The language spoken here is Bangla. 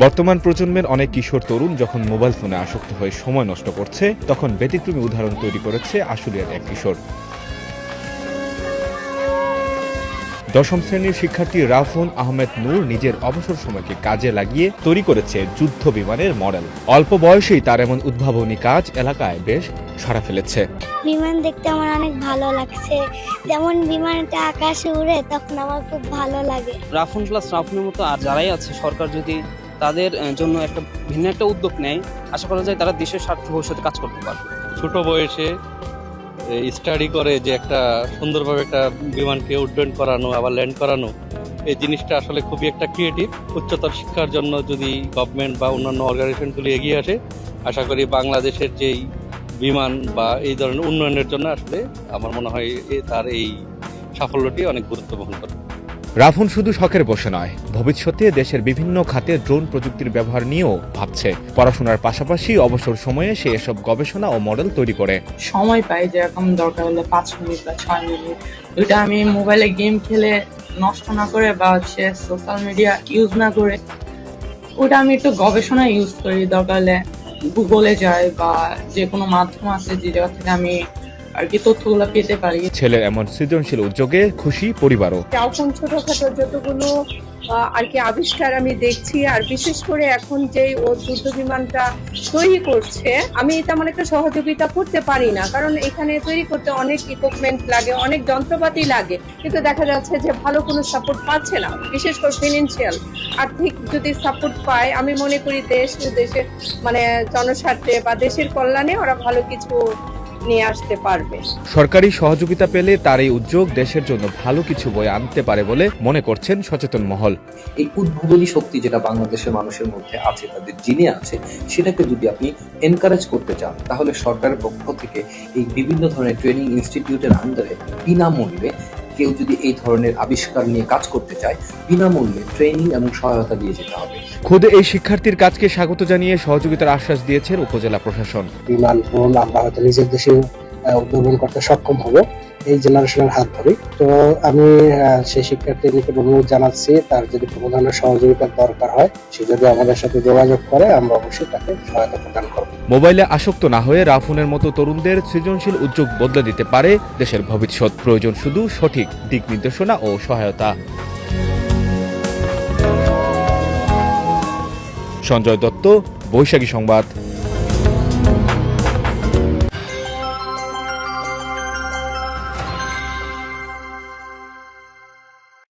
বর্তমান প্রজন্মের অনেক কিশোর তরুণ যখন মোবাইল ফোনে আসক্ত হয়ে সময় নষ্ট করছে, তখন ব্যতিক্রমী উদাহরণ তৈরি করেছে আশুলিয়ার এক কিশোর। দশম শ্রেণীর শিক্ষার্থী রাফুন আহমেদ নূর নিজের অবসর সময়কে কাজে লাগিয়ে তৈরি করেছে যুদ্ধ বিমানের মডেল। অল্প বয়সেই তার এমন উদ্ভাবনী কাজ এলাকায় বেশ সাড়া ফেলেছে। বিমান দেখতে আমার অনেক ভালো লাগছে, যেমন বিমানটা আকাশে উড়ে তখন আমার খুব ভালো লাগে। রাফুন প্লাস রাফুনের মতো আর যারাই আছে, সরকার যদি তাদের জন্য একটা ভিন্ন একটা উদ্যোগ নেয়, আশা করা যায় তারা দেশের স্বার্থে ভবিষ্যতে কাজ করতে পারবে। ছোট বয়সে স্টাডি করে যে একটা সুন্দরভাবে একটা বিমানকে উড্ডয়ন করানো আবার ল্যান্ড করানো, এই জিনিসটা আসলে খুবই একটা ক্রিয়েটিভ। উচ্চতর শিক্ষার জন্য যদি গভর্নমেন্ট বা অন্যান্য অর্গানাইজেশনগুলি এগিয়ে আসে, আশা করি বাংলাদেশের যেই বিমান বা এই ধরনের উন্নয়নের জন্য আসলে আমার মনে হয় তার এই সাফল্যটি অনেক গুরুত্ব বহন করে। রাফুন শুধু শখের বসে নয়, ভবিষ্যতে দেশের বিভিন্ন খাতে ড্রোন প্রযুক্তির ব্যবহার নিয়েও ভাবছে। পড়াশোনার পাশাপাশি অবসর সময়ে সে এসব গবেষণা ও মডেল তৈরি করে। সময় পাই, যেরকম দরকার হলে 5 মিনিট বা 6 মিনিট, ওইটা আমি মোবাইলে গেম খেলে নষ্ট না করে বা সোশ্যাল মিডিয়া ইউজ না করে ওটা আমি একটু গবেষণা ইউজ করি। দরকার হলে গুগলে যাই বা যে কোনো মাধ্যম আছে যে জায়গা থেকে আমি আর কি তথ্যগুলো পেতে পারি। ছেলের এমন সৃজনশীল উদ্যোগে খুশি পরিবারও। এখন ছোটখাটো যতগুলো আর কি আবিষ্কার আমি দেখছি, আর বিশেষ করে এখন যে ও যুদ্ধ বিমানটা তৈরি করছে, আমি তেমন একটা সহযোগিতা করতে পারি না, কারণ এখানে তৈরি করতে অনেক ইকুইপমেন্ট লাগে, অনেক যন্ত্রপাতি লাগে, কিন্তু দেখা যাচ্ছে যে ভালো কোনো সাপোর্ট পাচ্ছে না। বিশেষ করে ফিনান্সিয়াল আর্থিক যদি সাপোর্ট পায়, আমি মনে করি দেশের মানে জনস্বার্থে বা দেশের কল্যাণে ওরা ভালো কিছু নিয়ে আসতে পারবে। সরকারি সহযোগিতা পেলে তার এই উদ্যোগ দেশের জন্য ভালো কিছু বয়ে আনতে পারে বলে মনে করছেন সচেতন মহল। এই উদ্ভাবনী শক্তি যেটা বাংলাদেশের মানুষের মধ্যে আছে, তাদের জিনে আছে, সেটাকে যদি আপনি এনকারেজ করতে চান, তাহলে সরকারের পক্ষ থেকে এই বিভিন্ন ধরনের ট্রেনিং ইনস্টিটিউটের আন্ডারে বিনামূল্যে কেউ যদি এই ধরনের আবিষ্কার নিয়ে কাজ করতে চায়, বিনামূল্যে ট্রেনিং এবং সহায়তা দিয়ে যেতে হবে। খুদে এই শিক্ষার্থীর কাজকে স্বাগত জানিয়ে সহযোগিতার আশ্বাস দিয়েছেন উপজেলা প্রশাসন। বিমান ড্রোন আমরা হয়তো নিজের দেশে উদ্ভাবন করতে সক্ষম হব এই জেনারেশনের হাত ধরে। তো আমি সেই শিক্ষার্থীর নিকট অনুরোধ জানাচ্ছি, তার যদি কোনো ধরনের সহযোগিতার দরকার হয়, সে যদি আমাদের সাথে যোগাযোগ করে, আমরা অবশ্যই তাকে সহায়তা প্রদান করব। মোবাইলে আসক্ত না হয়ে রাফুনের মতো তরুণদের সৃজনশীল উদ্যোগ বদলে দিতে পারে দেশের ভবিষ্যৎ। প্রয়োজন শুধু সঠিক দিক নির্দেশনা ও সহায়তা। সঞ্জয় দত্ত, বৈশাখী সংবাদ।